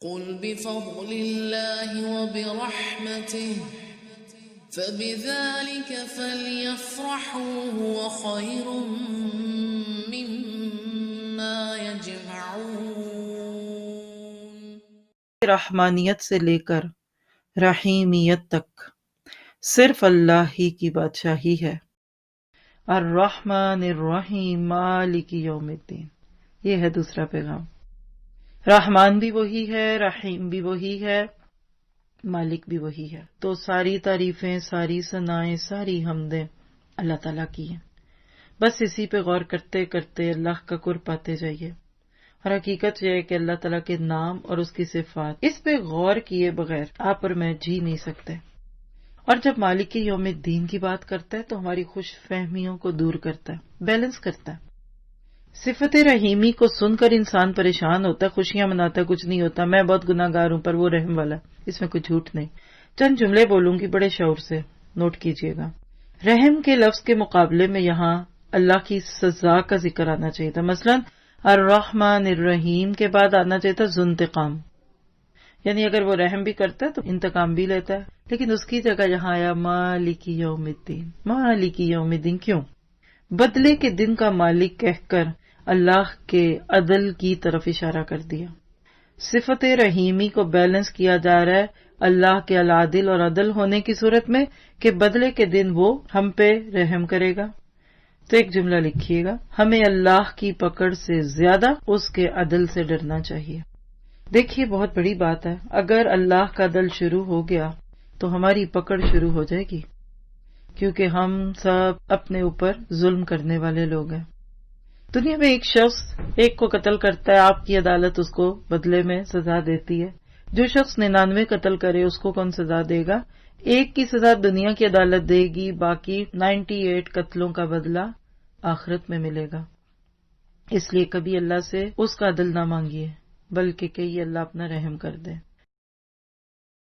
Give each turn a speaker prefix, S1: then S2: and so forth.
S1: قل بفضل الله وبرحمته فبذلك فليفرحوا هو خير مما يجمعون۔
S2: رحمانیت سے لے کر رحیمیت تک صرف اللہ ہی کی بادشاہی ہے۔ الرحمن الرحیم مالک یوم الدین، یہ ہے دوسرا پیغام۔ رحمان بھی وہی ہے، رحیم بھی وہی ہے، مالک بھی وہی ہے۔ تو ساری تعریفیں، ساری ثنائیں، ساری حمدیں اللہ تعالیٰ کی ہیں۔ بس اسی پہ غور کرتے کرتے اللہ کا قرب پاتے جائیے۔ اور حقیقت یہ ہے کہ اللہ تعالیٰ کے نام اور اس کی صفات، اس پہ غور کیے بغیر آپ اور میں جی نہیں سکتے۔ اور جب مالک یوم الدین کی بات کرتا ہے تو ہماری خوش فہمیوں کو دور کرتا ہے، بیلنس کرتا ہے۔ صفت رحیمی کو سن کر انسان پریشان ہوتا ہے، خوشیاں مناتا ہے، کچھ نہیں ہوتا، میں بہت گناہ گار ہوں پر وہ رحم والا ہے، اس میں کوئی جھوٹ نہیں۔ چند جملے بولوں گی بڑے شعور سے، نوٹ کیجئے گا۔ رحم کے لفظ کے مقابلے میں یہاں اللہ کی سزا کا ذکر آنا چاہیے تھا۔ مثلا الرحمن الرحیم کے بعد آنا چاہیے تھا ذو انتقام، یعنی اگر وہ رحم بھی کرتا ہے تو انتقام بھی لیتا ہے، لیکن اس کی جگہ یہاں آیا مالک یوم الدین۔ مالک یوم الدین کیوں؟ بدلے کے دن کا مالک کہہ کر اللہ کے عدل کی طرف اشارہ کر دیا۔ صفت رحیمی کو بیلنس کیا جا رہا ہے اللہ کے العادل اور عدل ہونے کی صورت میں کہ بدلے کے دن وہ ہم پہ رحم کرے گا۔ تو ایک جملہ لکھیے گا، ہمیں اللہ کی پکڑ سے زیادہ اس کے عدل سے ڈرنا چاہیے۔ دیکھیے بہت بڑی بات ہے، اگر اللہ کا عدل شروع ہو گیا تو ہماری پکڑ شروع ہو جائے گی، کیونکہ ہم سب اپنے اوپر ظلم کرنے والے لوگ ہیں۔ دنیا میں ایک شخص ایک کو قتل کرتا ہے، آپ کی عدالت اس کو بدلے میں سزا دیتی ہے۔ جو شخص 99 قتل کرے اس کو کون سزا دے گا؟ ایک کی سزا دنیا کی عدالت دے گی، باقی 98 قتلوں کا بدلہ آخرت میں ملے گا۔ اس لیے کبھی اللہ سے اس کا عدل نہ مانگیے، بلکہ کہیے اللہ اپنا رحم کر دے۔